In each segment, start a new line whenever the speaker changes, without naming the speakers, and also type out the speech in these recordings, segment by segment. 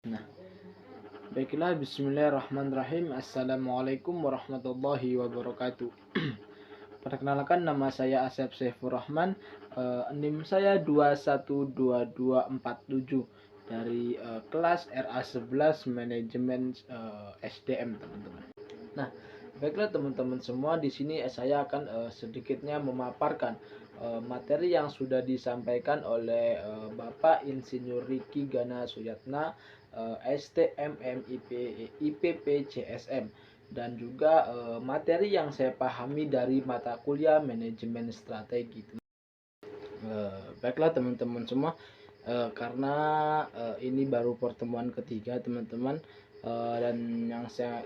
Nah, baiklah, bismillahirrahmanirrahim. Assalamualaikum warahmatullahi wabarakatuh. Perkenalkan, nama saya Asep Saifur Rahman. NIM saya 212247 dari kelas RA11 Manajemen SDM, teman-teman. Nah, baiklah teman-teman semua, di sini saya akan sedikitnya memaparkan materi yang sudah disampaikan oleh Bapak Insinyur Riki Gana Suyatna, STMM IPP CSM, dan juga materi yang saya pahami dari mata kuliah manajemen strategi. Baiklah teman-teman semua, karena ini baru pertemuan ketiga teman-teman, dan yang saya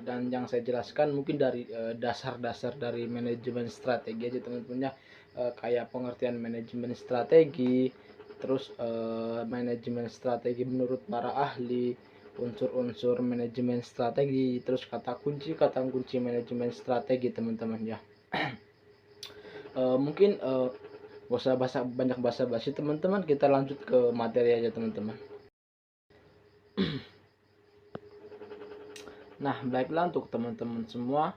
jelaskan mungkin dari dasar-dasar dari manajemen strategi aja teman-teman ya, kayak pengertian manajemen strategi, terus manajemen strategi menurut para ahli, unsur-unsur manajemen strategi, terus kata kunci manajemen strategi teman-teman ya. Mungkin gak usah banyak basa-basi teman-teman, kita lanjut ke materi aja teman-teman. Nah, baiklah untuk teman-teman semua,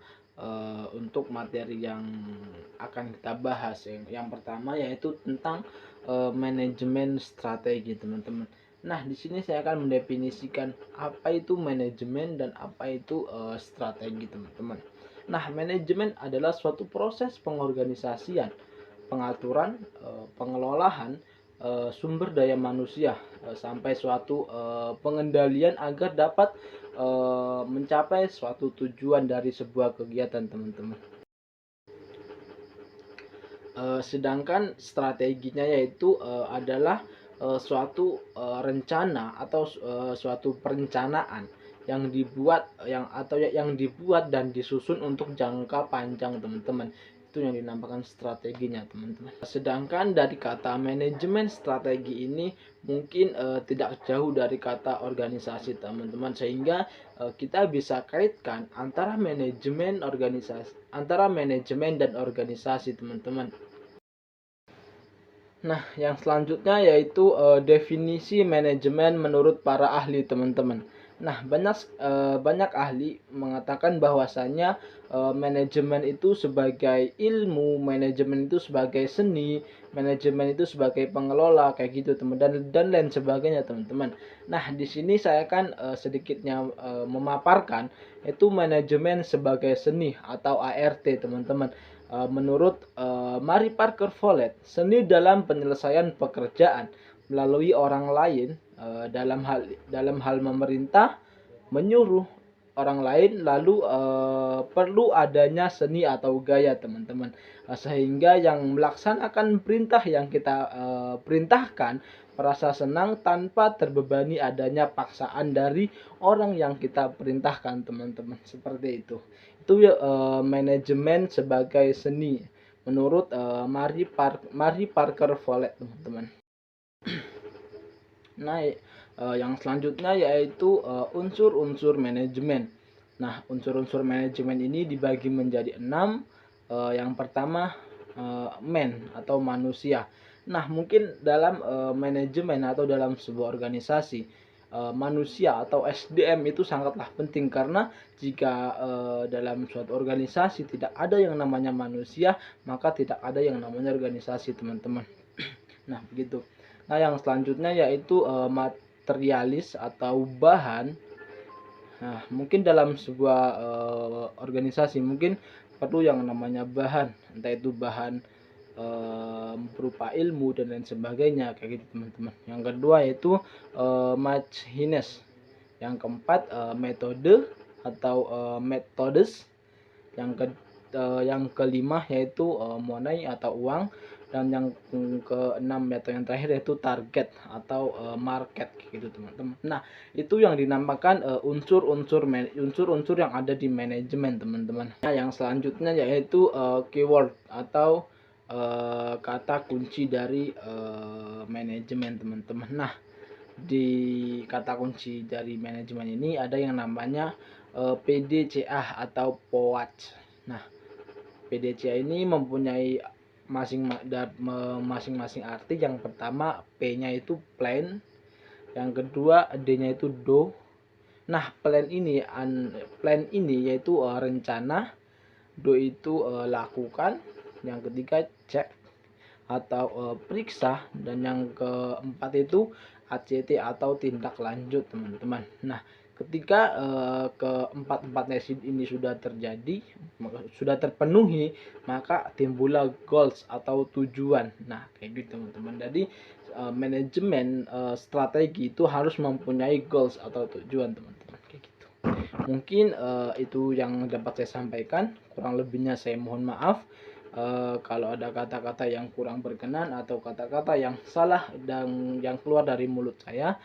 untuk materi yang akan kita bahas yang pertama yaitu tentang manajemen strategi teman-teman. Nah, di sini saya akan mendefinisikan apa itu manajemen dan apa itu strategi teman-teman. Nah, manajemen adalah suatu proses pengorganisasian, pengaturan, pengelolaan sumber daya manusia sampai suatu pengendalian agar dapat mencapai suatu tujuan dari sebuah kegiatan teman-teman. Sedangkan strateginya yaitu adalah suatu rencana atau suatu perencanaan yang dibuat dan disusun untuk jangka panjang teman-teman. Itu yang dinamakan strateginya teman-teman. Sedangkan dari kata manajemen strategi ini mungkin tidak jauh dari kata organisasi teman-teman, sehingga kita bisa kaitkan antara manajemen dan organisasi teman-teman. Nah, yang selanjutnya yaitu definisi manajemen menurut para ahli teman-teman. Nah, banyak ahli mengatakan bahwasanya manajemen itu sebagai ilmu, manajemen itu sebagai seni, manajemen itu sebagai pengelola kayak gitu teman, dan lain sebagainya teman-teman. Nah, di sini saya akan sedikitnya memaparkan itu manajemen sebagai seni atau ART teman-teman. Menurut Mary Parker Follett, seni dalam penyelesaian pekerjaan melalui orang lain, dalam hal memerintah, menyuruh orang lain, lalu perlu adanya seni atau gaya teman-teman, sehingga yang melaksanakan perintah yang kita perintahkan merasa senang tanpa terbebani adanya paksaan dari orang yang kita perintahkan teman-teman, seperti itu manajemen sebagai seni menurut Mary Parker Follett teman-teman. Nah, yang selanjutnya yaitu unsur-unsur manajemen. Nah, unsur-unsur manajemen ini dibagi menjadi 6. Yang pertama man atau manusia. Nah, mungkin dalam manajemen atau dalam sebuah organisasi, manusia atau SDM itu sangatlah penting, karena jika dalam suatu organisasi tidak ada yang namanya manusia, maka tidak ada yang namanya organisasi teman-teman. Nah, begitu. Nah, yang selanjutnya yaitu materialis atau bahan. Nah, mungkin dalam sebuah organisasi mungkin perlu yang namanya bahan, entah itu bahan berupa ilmu dan lain sebagainya kayak gitu teman-teman. Yang kedua yaitu machines. Yang keempat metode atau methods. Yang kelima yaitu money atau uang, dan yang keenam atau yang terakhir yaitu target atau market gitu teman-teman. Nah, itu yang dinamakan unsur-unsur yang ada di manajemen teman-teman. Nah, yang selanjutnya yaitu keyword atau kata kunci dari manajemen teman-teman. Nah, di kata kunci dari manajemen ini ada yang namanya PDCA atau POAC. Nah, PDCA ini mempunyai masing-masing arti. Yang pertama, P-nya itu plan, yang kedua D-nya itu do, Nah, plan ini yaitu rencana, do itu lakukan, yang ketiga cek atau periksa, dan yang keempat itu ACT atau tindak lanjut, teman-teman. Nah, ketika keempat-empatnya ini sudah terjadi, sudah terpenuhi, maka timbullah goals atau tujuan. Nah, kayak gitu, teman-teman. Jadi manajemen strategi itu harus mempunyai goals atau tujuan, teman-teman, kayak gitu. Mungkin itu yang dapat saya sampaikan. Kurang lebihnya saya mohon maaf. Kalau ada kata-kata yang kurang berkenan atau kata-kata yang salah dan yang keluar dari mulut saya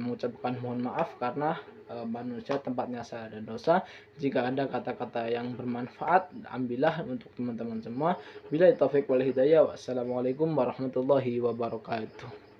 mengucapkan mohon maaf, karena manusia tempatnya salah dan dosa. Jika ada kata-kata yang bermanfaat, ambillah untuk teman-teman semua. Bila taufik wal hidayah. Wassalamualaikum warahmatullahi wabarakatuh.